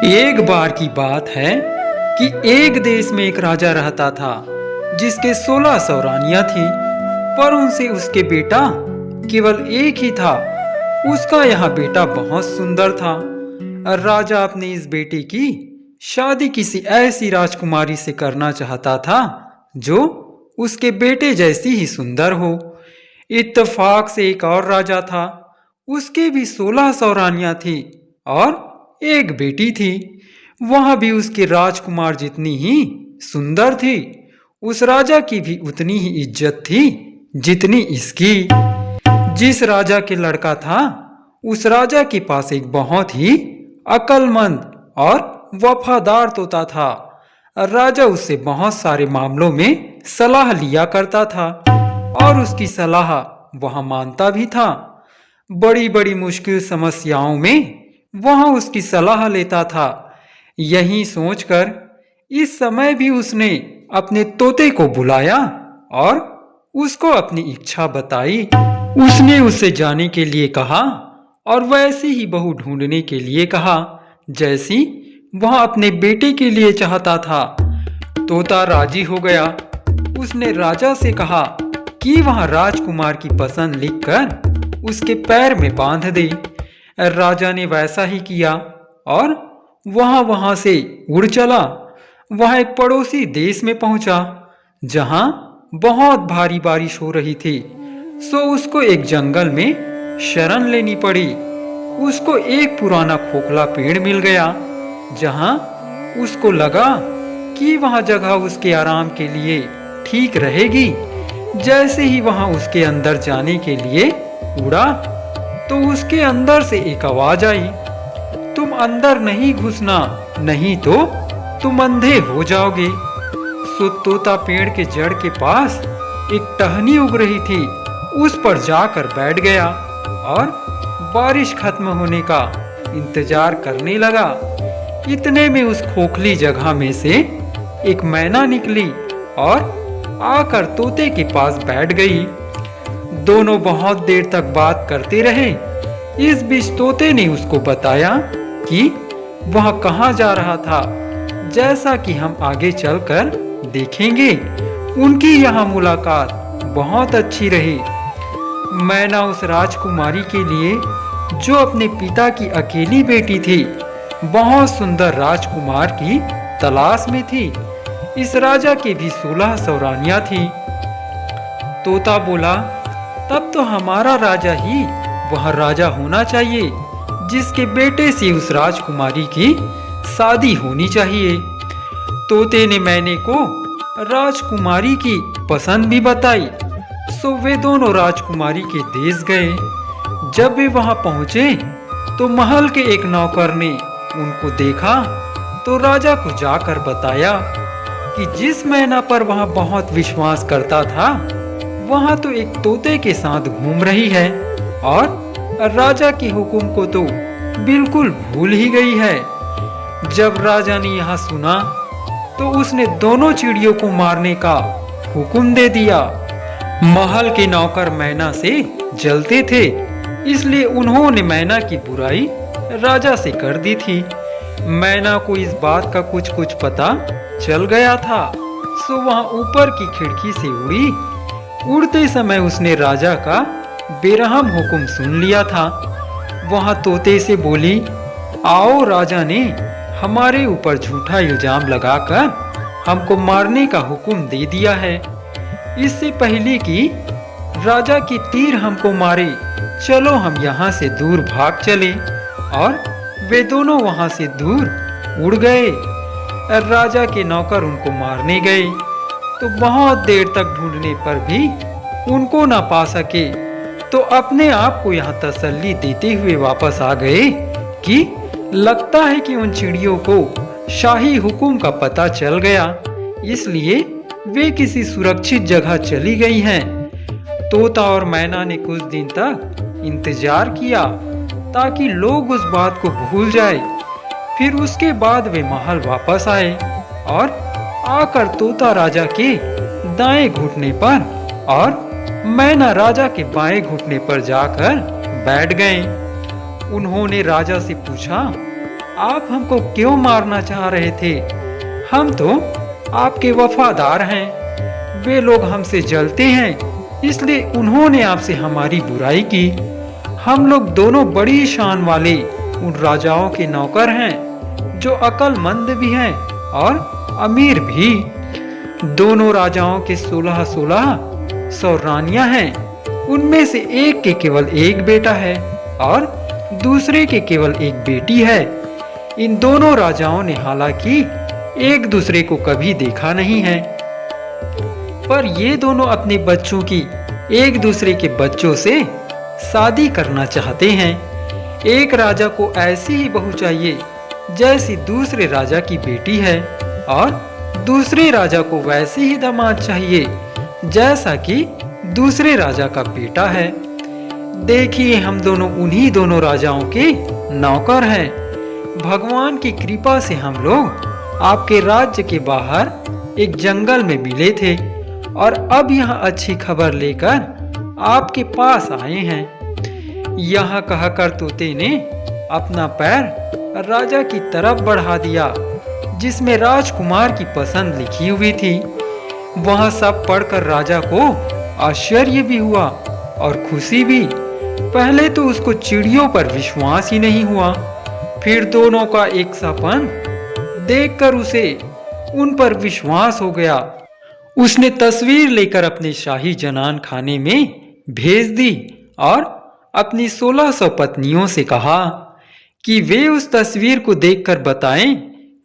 एक बार की बात है कि एक देश में एक राजा रहता था जिसके 1600 रानियां थी, पर उनसे उसके बेटा केवल एक ही था। उसका यह बेटा बहुत सुंदर था और राजा अपने इस बेटे की शादी किसी ऐसी राजकुमारी से करना चाहता था जो उसके बेटे जैसी ही सुंदर हो। इत्तेफाक से एक और राजा था, उसके भी 1600 रानियां थी और एक बेटी थी। वह भी उसके राजकुमार जितनी ही सुंदर थी। उस राजा की भी उतनी ही इज्जत थी जितनी इसकी। जिस राजा के लड़का था, उस राजा के पास एक बहुत ही अक्लमंद और वफादार तोता था। राजा उससे बहुत सारे मामलों में सलाह लिया करता था और उसकी सलाह वह मानता भी था। बड़ी बड़ी मुश्किल समस्याओं में वह उसकी सलाह लेता था। यही सोचकर इस समय भी उसने अपने तोते को बुलाया और उसको अपनी इच्छा बताई। उसने उससे जाने के लिए कहा और वैसी ही बहू ढूंढने के लिए कहा जैसी वह अपने बेटे के लिए चाहता था। तोता राजी हो गया। उसने राजा से कहा कि वह राजकुमार की पसंद लिखकर उसके पैर में बांध दे। राजा ने वैसा ही किया और वहां से उड़ चला। वह एक पड़ोसी देश में पहुंचा जहां बहुत भारी बारिश हो रही थी, सो उसको एक जंगल में शरण लेनी पड़ी। उसको एक पुराना खोखला पेड़ मिल गया जहां उसको लगा कि वह जगह उसके आराम के लिए ठीक रहेगी। जैसे ही वहां उसके अंदर जाने के लिए उड़ा तो उसके अंदर से एक आवाज आई, तुम अंदर नहीं घुसना, नहीं तो तुम अंधे हो जाओगे। सो तोता पेड़ के जड़ के पास एक टहनी उग रही थी, उस पर जाकर बैठ गया और बारिश खत्म होने का इंतजार करने लगा। इतने में उस खोखली जगह में से एक मैना निकली और आकर तोते के पास बैठ गई। दोनों बहुत देर तक बात करते रहे। इस बीच तोते ने उसको बताया कि वह कहाँ जा रहा था, जैसा कि हम आगे चलकर देखेंगे। उनकी यहाँ मुलाकात बहुत अच्छी रही। मैना उस राजकुमारी के लिए, जो अपने पिता की अकेली बेटी थी, बहुत सुंदर राजकुमार की तलाश में थी। इस राजा के भी 1600 रानियां थी। तोता बोला, तब तो हमारा राजा ही वह राजा होना चाहिए जिसके बेटे से उस राजकुमारी की शादी होनी चाहिए। तोते ने मैने को राजकुमारी की पसंद भी बताई, सो वे दोनों राजकुमारी के देश गए। जब वे वहां पहुंचे तो महल के एक नौकर ने उनको देखा तो राजा को जाकर बताया कि जिस मैना पर वह बहुत विश्वास करता था, वहां तो एक तोते के साथ घूम रही है और राजा के हुक्म को तो बिल्कुल भूल ही गई है। जब राजा ने यह सुना तो उसने दोनों चिड़ियों को मारने का हुक्म दे दिया। महल के नौकर मैना से जलते थे, इसलिए उन्होंने मैना की बुराई राजा से कर दी थी। मैना को इस बात का कुछ कुछ पता चल गया था, सो वह ऊपर की खिड़की से उड़ी। उड़ते समय उसने राजा का बेरहम हुक्म सुन लिया था। वह तोते से बोली, आओ, राजा ने हमारे ऊपर झूठा इल्जाम लगाकर हमको मारने का हुक्म दे दिया है। इससे पहले कि राजा की तीर हमको मारे, चलो हम यहाँ से दूर भाग चले। और वे दोनों वहां से दूर उड़ गए। राजा के नौकर उनको मारने गए तो बहुत देर तक ढूंढने पर भी उनको ना पा सके, तो अपने आप को यहाँ तसल्ली देते हुए वापस आ गए कि लगता है कि उन चिड़ियों को शाही हुकुम का पता चल गया, इसलिए वे किसी सुरक्षित जगह चली गई हैं। तोता और मैना ने कुछ दिन तक इंतजार किया ताकि लोग उस बात को भूल जाए। फिर उसके बाद वे महल वापस आए और आकर तोता राजा के दाएं घुटने पर और मैना राजा के बाएं घुटने पर जाकर बैठ गए। उन्होंने राजा से पूछा, आप हमको क्यों मारना चाह रहे थे? हम तो आपके वफादार हैं। वे लोग हमसे जलते हैं, इसलिए उन्होंने आपसे हमारी बुराई की। हम लोग दोनों बड़ी शान वाले उन राजाओं के नौकर हैं जो अक्लमंद भी हैं और अमीर भी। दोनों राजाओं के 16-16 सौ रानियां हैं। उनमें से एक के केवल एक बेटा है और दूसरे के केवल एक बेटी है। इन दोनों राजाओं ने हालांकि एक दूसरे को कभी देखा नहीं है, पर ये दोनों अपने बच्चों की एक दूसरे के बच्चों से शादी करना चाहते हैं। एक राजा को ऐसी ही बहू चाहिए जैसी दूसरे राजा की बेटी है और दूसरे राजा को वैसे ही दामाद चाहिए जैसा कि दूसरे राजा का बेटा है। देखिए, हम दोनों उन्हीं दोनों राजाओं के नौकर हैं। भगवान की कृपा से हम लोग आपके राज्य के बाहर एक जंगल में मिले थे और अब यहाँ अच्छी खबर लेकर आपके पास आए हैं। यहाँ कहकर तोते ने अपना पैर राजा की तरफ बढ़ा दिया जिसमें राजकुमार की पसंद लिखी हुई थी। वह सब पढ़कर राजा को आश्चर्य भी हुआ और खुशी भी। पहले तो उसको चिड़ियों पर विश्वास ही नहीं हुआ, फिर दोनों का एक सापन देखकर उसे उन पर विश्वास हो गया। उसने तस्वीर लेकर अपने शाही जनान खाने में भेज दी और अपनी 1600 पत्नियों से कहा कि वे उस तस्वीर को देखकर बताएं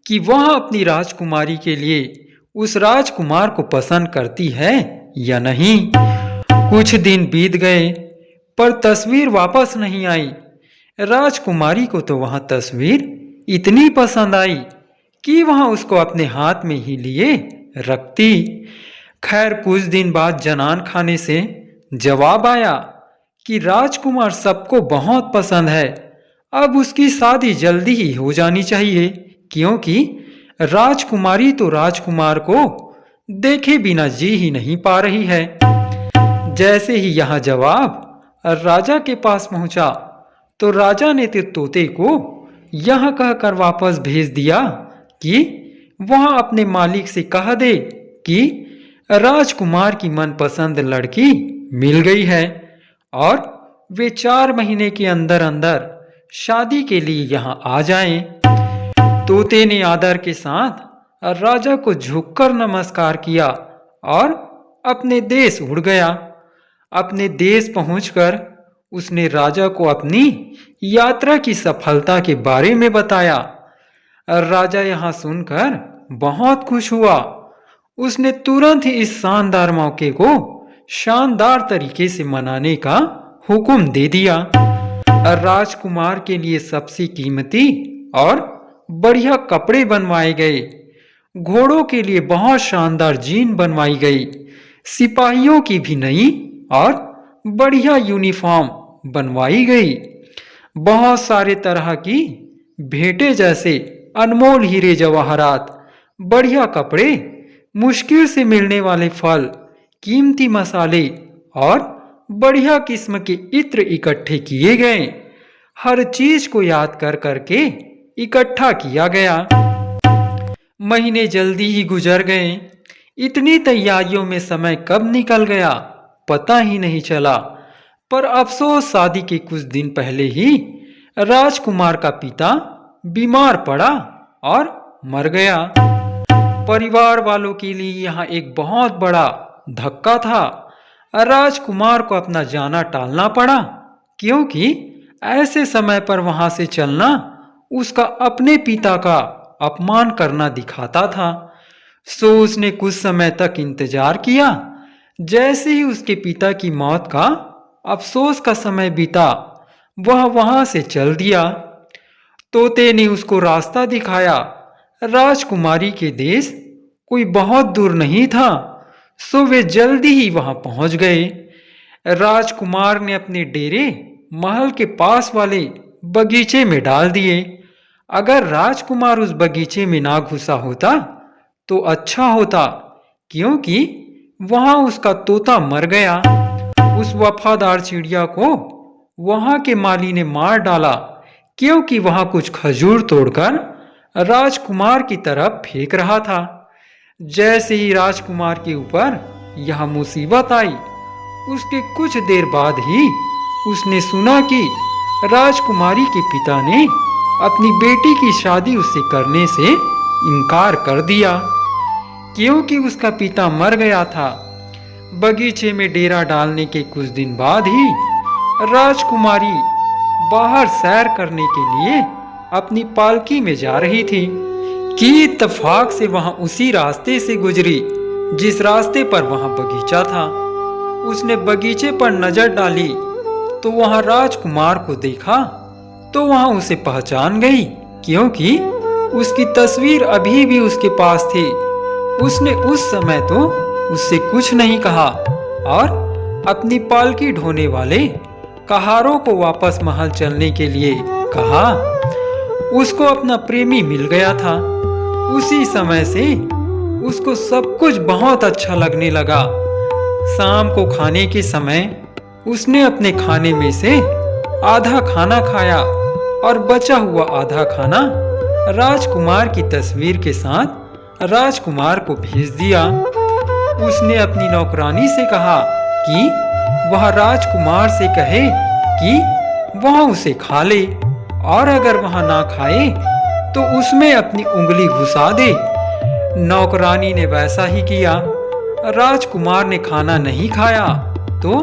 कि वह अपनी राजकुमारी के लिए उस राजकुमार को पसंद करती है या नहीं। कुछ दिन बीत गए पर तस्वीर वापस नहीं आई। राजकुमारी को तो वह तस्वीर इतनी पसंद आई कि वह उसको अपने हाथ में ही लिए रखती। खैर, कुछ दिन बाद जनान खाने से जवाब आया कि राजकुमार सबको बहुत पसंद है, अब उसकी शादी जल्दी ही हो जानी चाहिए, क्योंकि राजकुमारी तो राजकुमार को देखे बिना जी ही नहीं पा रही है। जैसे ही यह जवाब राजा के पास पहुंचा तो राजा ने तोते को यह कहकर वापस भेज दिया कि वह अपने मालिक से कह दे कि राजकुमार की मनपसंद लड़की मिल गई है और वे 4 महीने के अंदर अंदर शादी के लिए यहाँ आ जाएं। तोते ने आदर के साथ राजा को झुककर नमस्कार किया और अपने देश उड़ गया। अपने देश पहुंचकर उसने राजा को अपनी यात्रा की सफलता के बारे में बताया। राजा यहां सुनकर बहुत खुश हुआ। उसने तुरंत ही इस शानदार मौके को शानदार तरीके से मनाने का हुक्म दे दिया। राजकुमार के लिए सबसे कीमती और बढ़िया कपड़े बनवाए गए, घोड़ों के लिए बहुत शानदार जीन बनवाई गई, सिपाहियों की भी नई और बढ़िया यूनिफॉर्म बनवाई गई। बहुत सारे तरह की भेंटें जैसे अनमोल हीरे जवाहरात, बढ़िया कपड़े, मुश्किल से मिलने वाले फल, कीमती मसाले और बढ़िया किस्म के इत्र इकट्ठे किए गए। हर चीज को याद कर करके इकट्ठा किया गया। महीने जल्दी ही गुजर गए। इतनी तैयारियों में समय कब निकल गया पता ही नहीं चला। पर अफसोस, शादी के कुछ दिन पहले ही राजकुमार का पिता बीमार पड़ा और मर गया। परिवार वालों के लिए यहाँ एक बहुत बड़ा धक्का था। राजकुमार को अपना जाना टालना पड़ा, क्योंकि ऐसे समय पर वहां से चलना उसका अपने पिता का अपमान करना दिखाता था। सो उसने कुछ समय तक इंतजार किया। जैसे ही उसके पिता की मौत का अफसोस का समय बीता, वह वहां से चल दिया। तोते ने उसको रास्ता दिखाया। राजकुमारी के देश कोई बहुत दूर नहीं था, सो वे जल्दी ही वहां पहुंच गए। राजकुमार ने अपने डेरे महल के पास वाले बगीचे में डाल दिए। अगर राजकुमार उस बगीचे में ना घुसा होता तो अच्छा होता, क्योंकि वहां उसका तोता मर गया। उस वफादार चिड़िया को वहां के माली ने मार डाला, क्योंकि वह कुछ खजूर तोड़कर राजकुमार की तरफ फेंक रहा था। जैसे ही राजकुमार के ऊपर यह मुसीबत आई, उसके कुछ देर बाद ही उसने सुना कि राजकुमारी के पिता ने अपनी बेटी की शादी उससे करने से इनकार कर दिया, क्योंकि उसका पिता मर गया था। बगीचे में डेरा डालने के कुछ दिन बाद ही राजकुमारी बाहर सैर करने के लिए अपनी पालकी में जा रही थी कि इत्तेफाक से वहां उसी रास्ते से गुजरी जिस रास्ते पर वहां बगीचा था। उसने बगीचे पर नजर डाली तो वहां राजकुमार को देखा तो वहां उसे पहचान गई, क्योंकि उसकी तस्वीर अभी भी उसके पास थी। उसने उस समय तो उससे कुछ नहीं कहा और अपनी पालकी ढोने वाले कहारों को वापस महल चलने के लिए कहा। उसको अपना प्रेमी मिल गया था। उसी समय से उसको सब कुछ बहुत अच्छा लगने लगा। शाम को खाने के समय उसने अपने खाने में से आधा खाना खाया और बचा हुआ आधा खाना राजकुमार की तस्वीर के साथ राजकुमार को भेज दिया। उसने अपनी नौकरानी से कहा कि वह राजकुमार से कहे कि वह उसे खा ले, और अगर वह ना खाए तो उसमें अपनी उंगली घुसा दे। नौकरानी ने वैसा ही किया। राजकुमार ने खाना नहीं खाया तो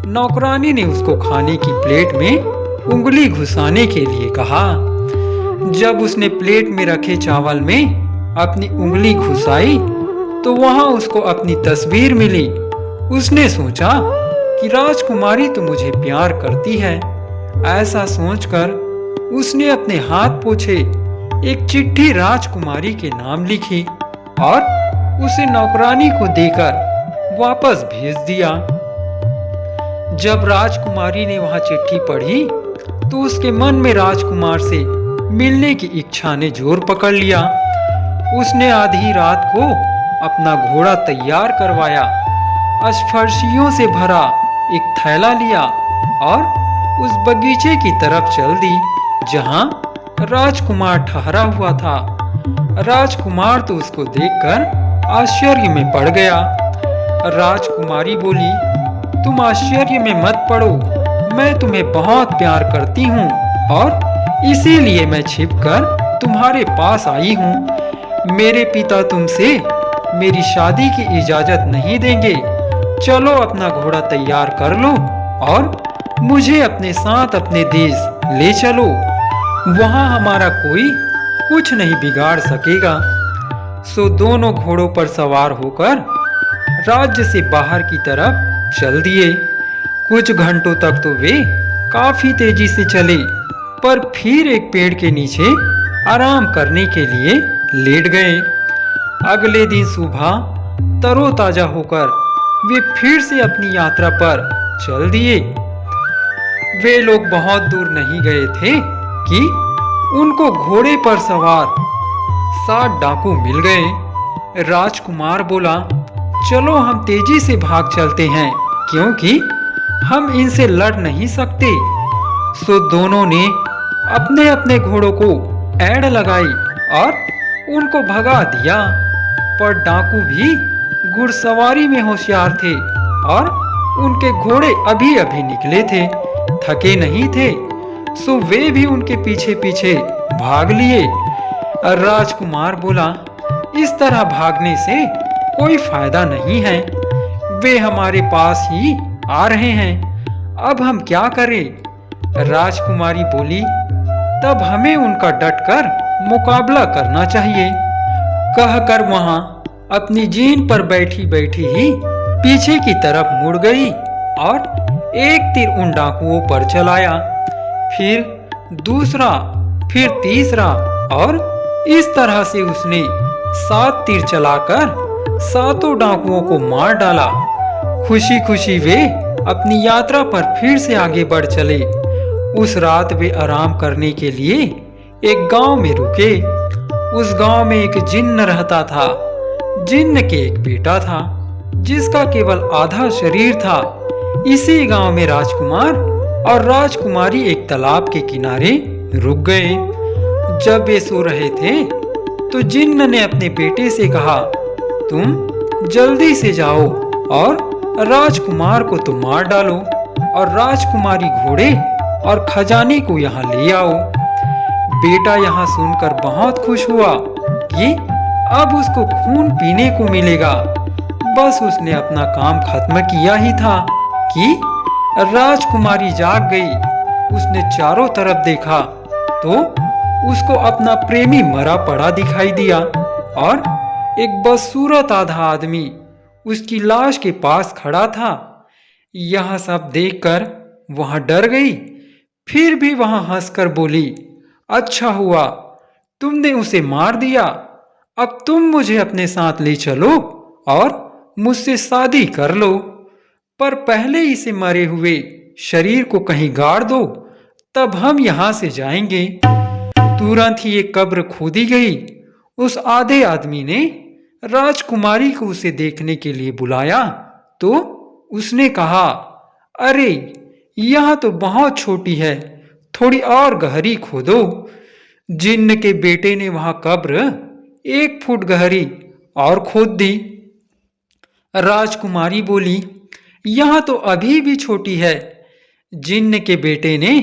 नौकरानी ने उसको खाने की प्लेट में उंगली घुसाने के लिए कहा। जब उसने प्लेट में रखे चावल में अपनी उंगली घुसाई तो वहां उसको अपनी तस्वीर मिली। उसने सोचा कि राजकुमारी तो मुझे प्यार करती है। ऐसा सोचकर उसने अपने हाथ पोंछे एक चिट्ठी राजकुमारी के नाम लिखी और उसे नौकरानी को देकर वापस भेज दिया। जब राजकुमारी ने वह चिट्ठी पढ़ी तो उसके मन में राजकुमार से मिलने की इच्छा ने जोर पकड़ लिया। उसने आधी रात को अपना घोड़ा तैयार करवाया, स्पर्शियों से भरा एक थैला लिया और उस बगीचे की तरफ चल दी जहां राजकुमार ठहरा हुआ था। राजकुमार तो उसको देखकर आश्चर्य में पड़ गया। राजकुमारी बोली, तुम आश्चर्य में मत पड़ो, मैं तुम्हें बहुत प्यार करती हूँ और इसीलिए मैं छिपकर तुम्हारे पास आई हूँ। मेरे पिता तुमसे मेरी शादी की इजाजत नहीं देंगे। चलो अपना घोड़ा तैयार कर लो और मुझे अपने साथ अपने देश ले चलो। वहां हमारा कोई कुछ नहीं बिगाड़ सकेगा। सो दोनों घोड़ों पर सवार होकर राज्य से बाहर की तरफ चल दिए। कुछ घंटों तक तो वे काफी तेजी से चले, पर फिर एक पेड़ के नीचे आराम करने के लिए लेट गए। अगले दिन सुबह तरोताजा होकर वे फिर से अपनी यात्रा पर चल दिए। वे लोग बहुत दूर नहीं गए थे कि उनको घोड़े पर सवार 7 डाकू मिल गए। राजकुमार बोला, चलो हम तेजी से भाग चलते हैं, क्योंकि हम इनसे लड़ नहीं सकते। सो दोनों ने अपने अपने घोड़ों को ऐड़ लगाई और उनको भगा दिया। पर डाकू भी घुड़सवारी में होशियार थे और उनके घोड़े अभी अभी निकले थे, थके नहीं थे। सो वे भी उनके पीछे पीछे भाग लिए। राजकुमार बोला, इस तरह भागने से कोई फायदा नहीं है। वे हमारे पास ही आ रहे हैं, अब हम क्या करें? राजकुमारी बोली, तब हमें उनका डटकर मुकाबला करना चाहिए। कहकर वहां अपनी जीन पर बैठी बैठी ही पीछे की तरफ मुड़ गई और एक तीर उन डाकुओं पर चलाया, फिर दूसरा, फिर तीसरा, और इस तरह से उसने 7 तीर चलाकर 7 डाकुओं को मार डाला। खुशी खुशी वे अपनी यात्रा पर फिर से आगे बढ़ चले। उस रात वे आराम करने के लिए एक गांव में रुके। उस गांव में एक जिन्न रहता था। जिन्न के एक बेटा था जिसका केवल आधा शरीर था। इसी गांव में राजकुमार और राजकुमारी एक तालाब के किनारे रुक गए। जब वे सो रहे थे तो जिन्न ने अपने बेटे से कहा, तुम जल्दी से जाओ और राजकुमार को तो मार डालो और राजकुमारी घोड़े और खजाने को यहाँ ले आओ। बेटा यहाँ सुनकर बहुत खुश हुआ कि अब उसको खून पीने को मिलेगा। बस उसने अपना काम खत्म किया ही था कि राजकुमारी जाग गई। उसने चारों तरफ देखा तो उसको अपना प्रेमी मरा पड़ा दिखाई दिया और एक बदसूरत आधा आदमी उसकी लाश के पास खड़ा था। यह सब देखकर वह डर गई, फिर भी वह हंसकर बोली, अच्छा हुआ तुमने उसे मार दिया। अब तुम मुझे अपने साथ ले चलो और मुझसे शादी कर लो, पर पहले इसे मरे हुए शरीर को कहीं गाड़ दो, तब हम यहां से जाएंगे। तुरंत ही एक कब्र खोदी गई। उस आधे आदमी ने राजकुमारी को उसे देखने के लिए बुलाया तो उसने कहा, अरे यह तो बहुत छोटी है, थोड़ी और गहरी खोदो। जिन्न के बेटे ने वहां कब्र 1 फुट गहरी और खोद दी। राजकुमारी बोली, यह तो अभी भी छोटी है। जिन्न के बेटे ने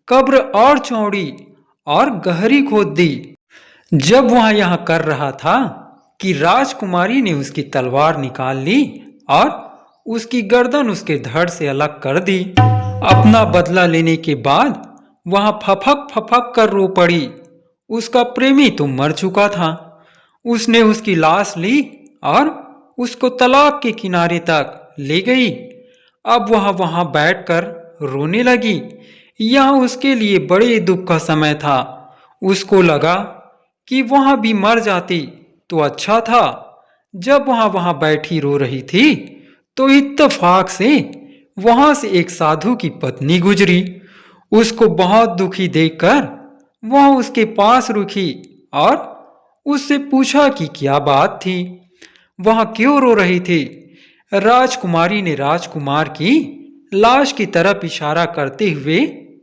कब्र और चौड़ी और गहरी खोद दी। जब वह यह कर रहा था कि राजकुमारी ने उसकी तलवार निकाल ली और उसकी गर्दन उसके धड़ से अलग कर दी। अपना बदला लेने के बाद वह फफक फफक कर रो पड़ी। उसका प्रेमी तो मर चुका था। उसने उसकी लाश ली और उसको तालाब के किनारे तक ले गई। अब वह वहां बैठकर रोने लगी। यह उसके लिए बड़े दुख का समय था। उसको लगा कि वह भी मर जाती तो अच्छा था। जब वह वहां बैठी रो रही थी तो इत्तेफाक से वहां से एक साधु की पत्नी गुजरी। उसको बहुत दुखी देखकर वह उसके पास रुकी और उससे पूछा कि क्या बात थी, वह क्यों रो रही थी। राजकुमारी ने राजकुमार की लाश की तरफ इशारा करते हुए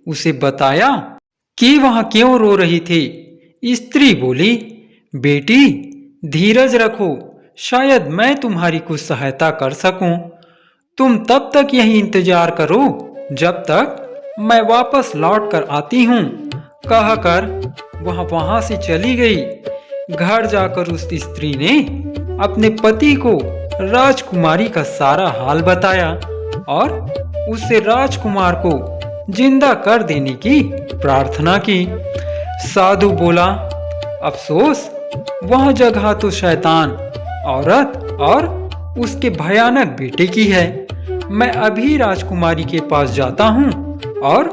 उसे बताया कि वह क्यों रो रही थी। स्त्री बोली, बेटी धीरज रखो, शायद मैं तुम्हारी कुछ सहायता कर सकूं। तुम तब तक यही इंतजार करो जब तक मैं वापस लौट कर आती हूँ। कहकर वह वहां से चली गई। घर जाकर उस स्त्री ने अपने पति को राजकुमारी का सारा हाल बताया और उससे राजकुमार को जिंदा कर देने की प्रार्थना की। साधु बोला, अफसोस वह जगह तो शैतान औरत और उसके भयानक बेटे की है। मैं अभी राजकुमारी के पास जाता हूँ और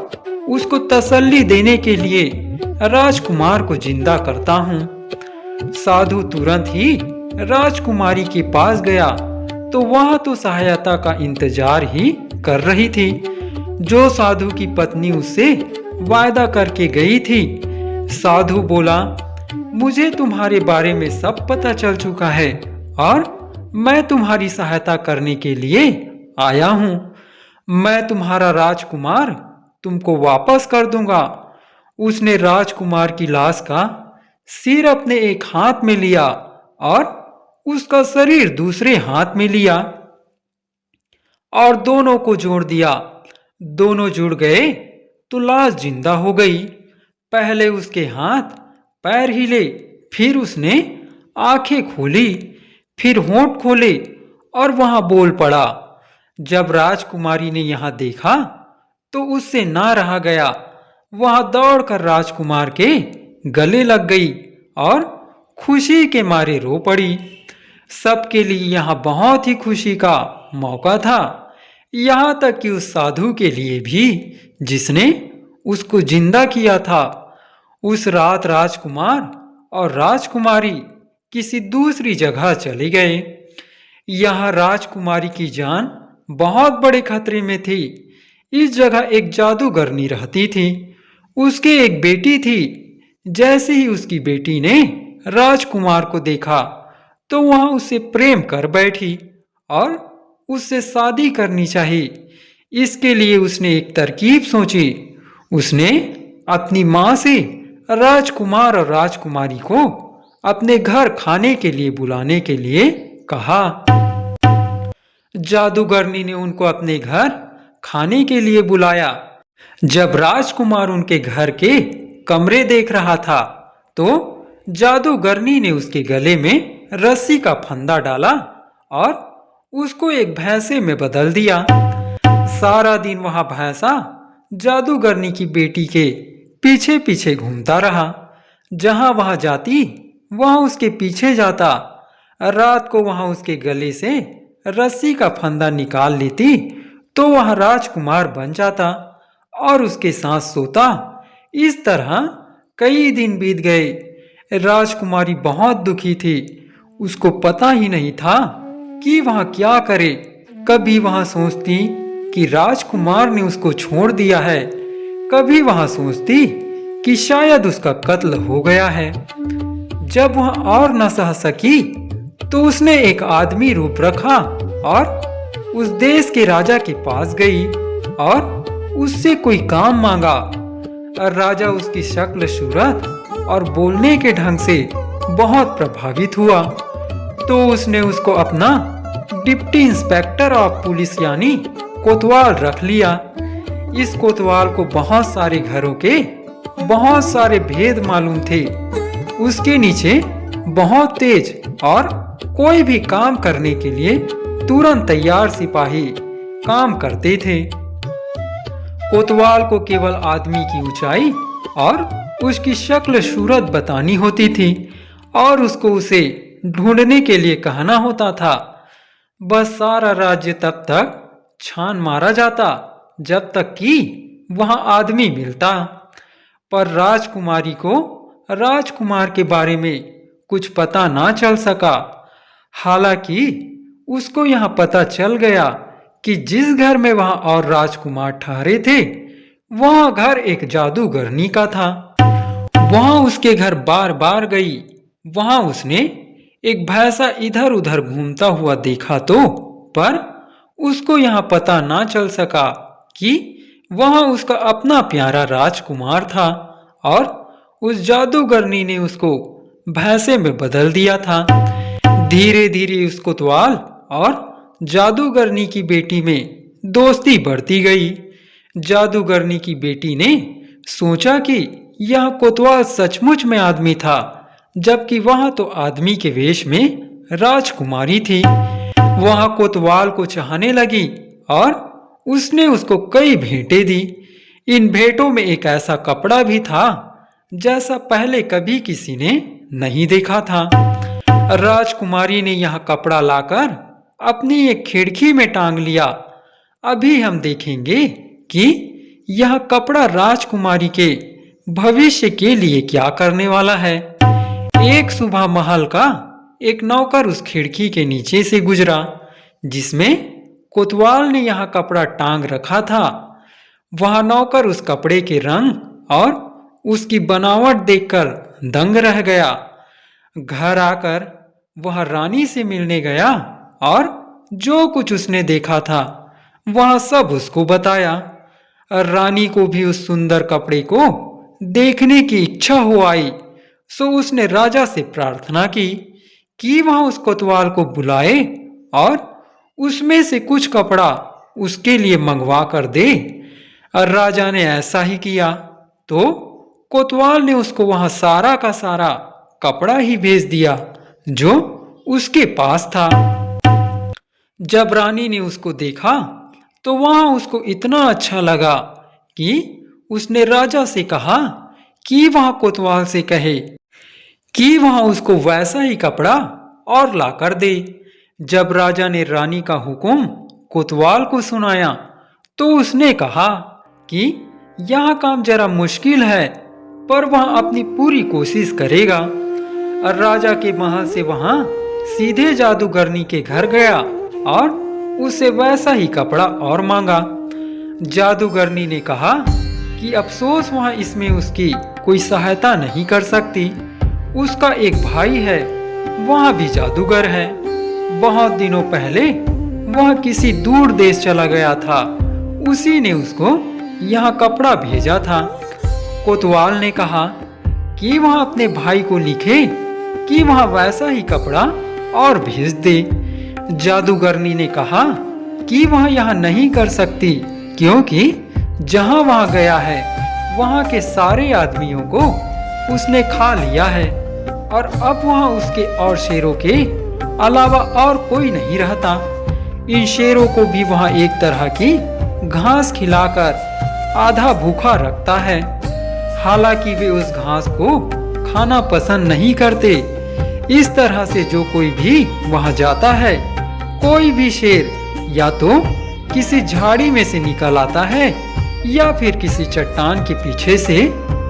उसको तसल्ली देने के लिए राजकुमार को जिंदा करता हूँ। साधु तुरंत ही राजकुमारी के पास गया तो वह तो सहायता का इंतजार ही कर रही थी जो साधु की पत्नी उससे वायदा करके गई थी। साधु बोला, मुझे तुम्हारे बारे में सब पता चल चुका है और मैं तुम्हारी सहायता करने के लिए आया हूँ। मैं तुम्हारा राजकुमार तुमको वापस कर दूंगा। उसने राजकुमार की लाश का सिर अपने एक हाथ में लिया और उसका शरीर दूसरे हाथ में लिया और दोनों को जोड़ दिया। दोनों जुड़ गए तो लाश जिंदा हो गई। पहले उसके हाथ पैर हिले, फिर उसने आंखें खोली, फिर होंठ खोले और वहां बोल पड़ा। जब राजकुमारी ने यहां देखा तो उससे ना रहा गया। वह दौड़कर राजकुमार के गले लग गई और खुशी के मारे रो पड़ी। सबके लिए यहां बहुत ही खुशी का मौका था, यहाँ तक कि उस साधु के लिए भी जिसने उसको जिंदा किया था। उस रात राजकुमार और राजकुमारी किसी दूसरी जगह चले गए। यहाँ राजकुमारी की जान बहुत बड़े खतरे में थी। इस जगह एक जादूगरनी रहती थी। उसकी एक बेटी थी। जैसे ही उसकी बेटी ने राजकुमार को देखा तो वह उससे प्रेम कर बैठी और उससे शादी करनी चाहिए। इसके लिए उसने एक तरकीब सोची। उसने अपनी माँ से राजकुमार और राजकुमारी को अपने घर खाने के लिए बुलाने के लिए कहा। जादूगरनी ने उनको अपने घर खाने के लिए बुलाया। जब राजकुमार उनके घर के कमरे देख रहा था तो जादूगरनी ने उसके गले में रस्सी का फंदा डाला और उसको एक भैंसे में बदल दिया। सारा दिन वहां भैंसा जादूगरनी की बेटी के पीछे पीछे घूमता रहा। जहां वहां जाती वहां उसके पीछे जाता। रात को वहां उसके गले से रस्सी का फंदा निकाल लेती तो वह राजकुमार बन जाता और उसके साथ सोता। इस तरह कई दिन बीत गए। राजकुमारी बहुत दुखी थी। उसको पता ही नहीं था कि वह क्या करे। कभी वह सोचती कि राजकुमार ने उसको छोड़ दिया है, कभी वह सोचती कि शायद उसका कत्ल हो गया है। जब वह और न सह सकी तो उसने एक आदमी रूप रखा और उस देश के राजा के पास गई और उससे कोई काम मांगा। और राजा उसकी शक्ल सूरत और बोलने के ढंग से बहुत प्रभावित हुआ तो उसने उसको अपना डिप्टी इंस्पेक्टर ऑफ पुलिस यानी कोतवाल रख लिया। इस कोतवाल को बहुत सारे घरों के बहुत सारे भेद मालूम थे। उसके नीचे बहुत तेज और कोई भी काम करने के लिए तुरंत तैयार सिपाही काम करते थे। कोतवाल को केवल आदमी की ऊंचाई और उसकी शक्ल सूरत बतानी होती थी और उसको उसे ढूंढने के लिए कहना होता था। बस सारा राज्य तब तक छान मारा जाता जब तक कि वहां आदमी मिलता। पर राजकुमारी को राजकुमार के बारे में कुछ पता ना चल सका। हालांकि उसको यह पता चल गया कि जिस घर में वह और राजकुमार ठहरे थे वह घर एक जादूगरनी का था। वहां उसके घर बार बार गई। वहां उसने एक भैंसा इधर उधर घूमता हुआ देखा तो पर उसको यह पता ना चल सका कि वहां उसका अपना प्यारा राजकुमार था और उस जादूगरनी ने उसको भैंसे में बदल दिया था। धीरे धीरे उस कोतवाल और जादूगरनी की बेटी में दोस्ती बढ़ती गई। जादूगरनी की बेटी ने सोचा कि यह कोतवाल सचमुच में आदमी था, जबकि वह तो आदमी के वेश में राजकुमारी थी। वह कोतवाल को चाहने लगी और उसने उसको कई भेंटें दी। इन भेंटों में एक ऐसा कपड़ा भी था जैसा पहले कभी किसी ने नहीं देखा था। राजकुमारी ने यह कपड़ा लाकर अपनी एक खिड़की में टांग लिया। अभी हम देखेंगे कि यह कपड़ा राजकुमारी के भविष्य के लिए क्या करने वाला है। एक सुबह महल का एक नौकर उस खिड़की के नीचे से गुजरा जिसमें कोतवाल ने यह कपड़ा टांग रखा था। वह नौकर उस कपड़े के रंग और उसकी बनावट देखकर दंग रह गया। घर आकर वह रानी से मिलने गया और जो कुछ उसने देखा था वह सब उसको बताया। रानी को भी उस सुंदर कपड़े को देखने की इच्छा हो आई, सो उसने राजा से प्रार्थना की कि वह उस कोतवाल को बुलाए और उसमें से कुछ कपड़ा उसके लिए मंगवा कर दे। और राजा ने ऐसा ही किया तो कोतवाल ने उसको वहां सारा का सारा कपड़ा ही भेज दिया जो उसके पास था। जब रानी ने उसको देखा तो वहां उसको इतना अच्छा लगा कि उसने राजा से कहा कि वह कोतवाल से कहे कि वह उसको वैसा ही कपड़ा और ला कर दे। जब राजा ने रानी का हुक्म कोतवाल को सुनाया तो उसने कहा कि यह काम जरा मुश्किल है, पर वह अपनी पूरी कोशिश करेगा। और राजा के महल से वहां सीधे जादूगरनी के घर गया और उसे वैसा ही कपड़ा और मांगा। जादूगरनी ने कहा कि अफसोस वहां इसमें उसकी कोई सहायता नहीं कर सकती। उसका एक भाई है, वह भी जादूगर है। बहुत दिनों पहले वह किसी दूर देश चला गया था, उसी ने उसको यहाँ कपड़ा भेजा था। कोतवाल ने कहा कि वह अपने भाई को लिखे कि वह वैसा ही कपड़ा और भेज दे। जादूगरनी ने कहा कि वह यहाँ नहीं कर सकती, क्योंकि जहाँ वह गया है वहाँ के सारे आदमियों को उसने खा लिया है और अब वहाँ उसके और शेरों के अलावा और कोई नहीं रहता। इन शेरों को भी वहाँ एक तरह की घास खिलाकर आधा भूखा रखता है। हालांकि वे उस घास को खाना पसंद नहीं करते। इस तरह से जो कोई भी वहाँ जाता है, कोई भी शेर या तो किसी झाड़ी में से निकल आता है या फिर किसी चट्टान के पीछे से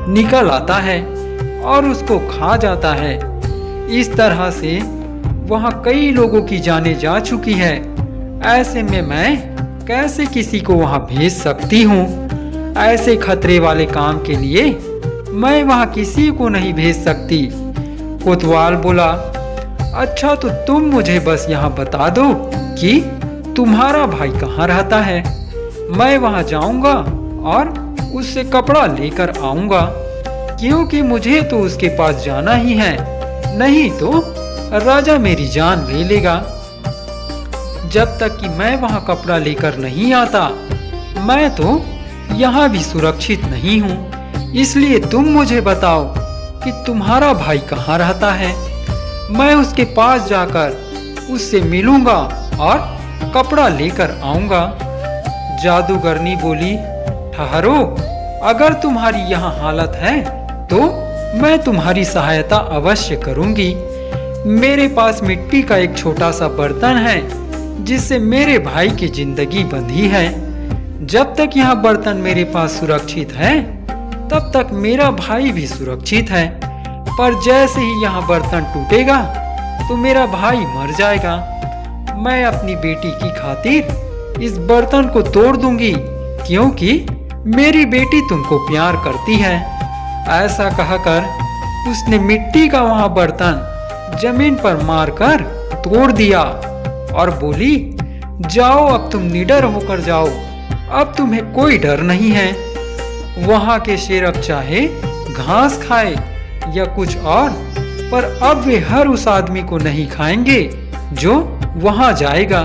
निकल आता है और उसको खा जाता है। इस तरह से वहाँ कई लोगों की जानें जा चुकी है। ऐसे में मैं कैसे किसी को वहाँ भेज सकती हूँ? ऐसे खतरे वाले काम के लिए मैं वहाँ किसी को नहीं भेज सकती। कोतवाल बोला, अच्छा तो तुम मुझे बस यहाँ बता दो कि तुम्हारा भाई कहाँ रहता है। मैं वहाँ जाऊंगा और उससे कपड़ा लेकर आऊंगा, क्योंकि मुझे तो उसके पास जाना ही है, नहीं तो राजा मेरी जान ले लेगा। जब तक कि मैं वहाँ कपड़ा लेकर नहीं आता, मैं तो यहाँ भी सुरक्षित नहीं हूँ। इसलिए तुम मुझे बताओ कि तुम्हारा भाई कहाँ रहता है। मैं उसके पास जाकर उससे मिलूंगा और कपड़ा लेकर आऊंगा। जादूगरनी बोली, ठहरो, अगर तुम्हारी यहाँ हालत है तो मैं तुम्हारी सहायता अवश्य करूंगी। मेरे पास मिट्टी का एक छोटा सा बर्तन है जिससे मेरे भाई की जिंदगी बंधी है। जब तक यह बर्तन मेरे पास सुरक्षित है तब तक मेरा भाई भी सुरक्षित है, पर जैसे ही यह बर्तन टूटेगा तो मेरा भाई मर जाएगा। मैं अपनी बेटी की खातिर इस बर्तन को तोड़ दूंगी, क्योंकि मेरी बेटी तुमको प्यार करती है। ऐसा कहकर उसने मिट्टी का वह बर्तन जमीन पर मारकर तोड़ दिया और बोली, जाओ अब तुम निडर होकर जाओ, अब तुम्हें कोई डर नहीं है। वहाँ के शेर अब चाहे घास खाए या कुछ और, पर अब वे हर उस आदमी को नहीं खाएंगे जो वहाँ जाएगा।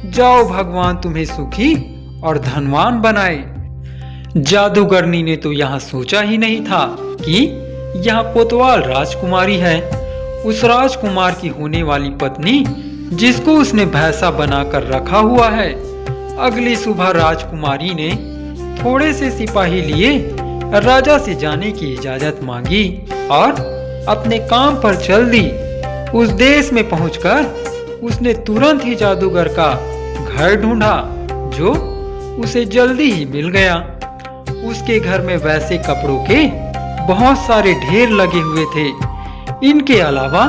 जाओ, भगवान तुम्हें सुखी और धनवान बनाए। जादूगरनी ने तो यहाँ सोचा ही नहीं था कि यहाँ कोतवाल राजकुमारी है, उस राजकुमार की होने वाली पत्नी जिसको उसने भैंसा बनाकर रखा हुआ है। अगली सुबह राजकुमारी ने थोड़े से सिपाही लिए राजा से जाने की इजाजत मांगी और अपने काम पर चल दी। उस देश में पहुंचकर उसने तुरंत ही जादूगर का घर ढूंढा, जो उसे जल्दी ही मिल गया। उसके घर में वैसे कपड़ों के बहुत सारे ढेर लगे हुए थे। इनके अलावा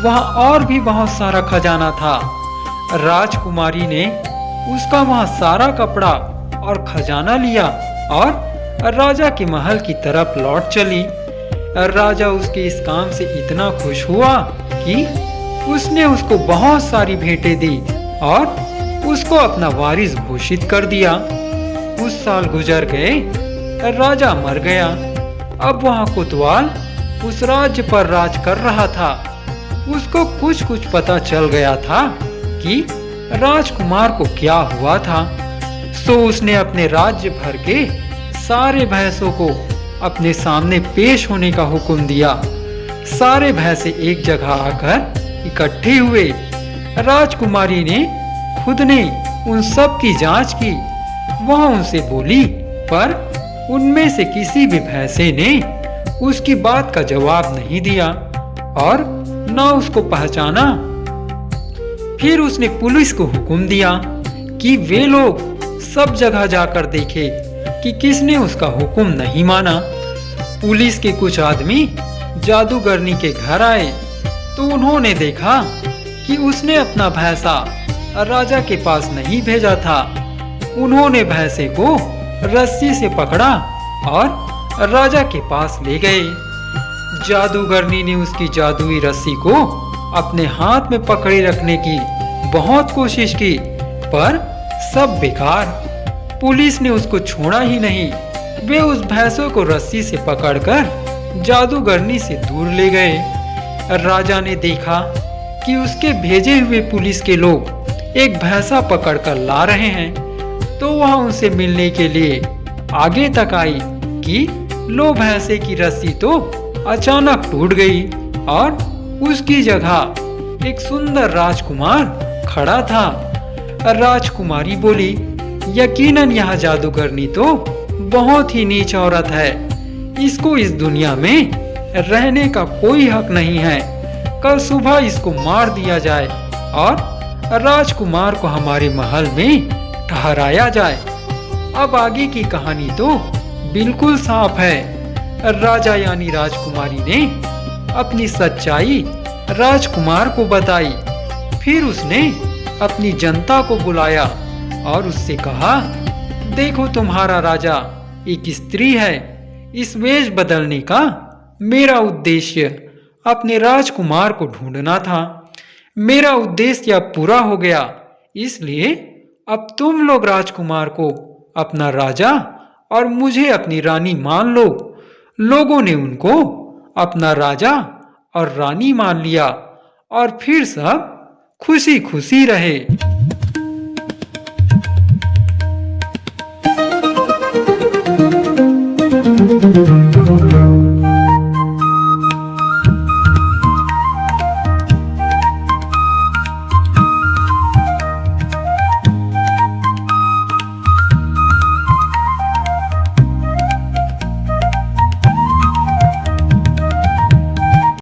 वहाँ और भी बहुत सारा खजाना था। राजकुमारी ने उसका वहाँ सारा कपड़ा और खजाना लिया और राजा के महल की तरफ लौट चली। राजा उसके इस काम से इतना खुश हुआ कि उसने उसको बहुत सारी भेंटें दी और उसको अपना वारिस घोषित कर दिया। कुछ साल गुजर गए, राजा मर गया। अब वहाँ कोतवाल उस राज्य पर राज कर रहा था। उसको कुछ कुछ पता चल गया था कि राजकुमार को क्या हुआ था। सो उसने अपने राज्य भर के सारे भैंसों को अपने सामने पेश होने का हुक्म दिया। सारे भैंसे एक जगह आकर इकट्ठे हुए। राजकुमारी ने खुद ने उन सब की जांच की। वह उनसे बोली, पर उनमें से किसी भी भैंसे ने उसकी बात का जवाब नहीं दिया और न उसको पहचाना। फिर उसने पुलिस को हुक्म दिया कि वे लोग सब जगह जाकर देखे कि किसने उसका हुक्म नहीं माना। पुलिस के कुछ आदमी जादूगरनी के घर आए तो उन्होंने देखा कि उसने अपना भैंसा राजा के पास नहीं भेजा था। उन्होंने भैंसे को रस्सी से पकड़ा और राजा के पास ले गए। जादूगरनी ने उसकी जादुई रस्सी को अपने हाथ में पकड़े रखने की बहुत कोशिश की, पर सब बेकार। पुलिस ने उसको छोड़ा ही नहीं वे उस भैंसों को रस्सी से पकड़कर जादूगरनी से दूर ले गए। राजा ने देखा कि उसके भेजे हुए पुलिस के लोग एक भैंसा पकड़कर ला रहे हैं, तो वह उनसे मिलने के लिए आगे तक आई कि लो भैंसे की रस्सी तो अचानक टूट गई और उसकी जगह एक सुंदर राजकुमार खड़ा था। राजकुमारी बोली, यकीनन यह जादूगरनी तो बहुत ही नीच औरत है, इसको इस दुनिया में रहने का कोई हक नहीं है। कल सुबह इसको मार दिया जाए और राजकुमार को हमारे महल में ठहराया जाए। अब आगे की कहानी तो बिल्कुल साफ है। राजा यानी राजकुमारी ने अपनी सच्चाई राजकुमार को बताई। फिर उसने अपनी जनता को बुलाया और उससे कहा, देखो तुम्हारा राजा एक स्त्री है। इस वेश बदलने का मेरा उद्देश्य अपने राजकुमार को ढूंढना था। मेरा उद्देश्य अब पूरा हो गया, इसलिए अब तुम लोग राजकुमार को अपना राजा और मुझे अपनी रानी मान लो। लोगों ने उनको अपना राजा और रानी मान लिया और फिर सब खुशी खुशी रहे।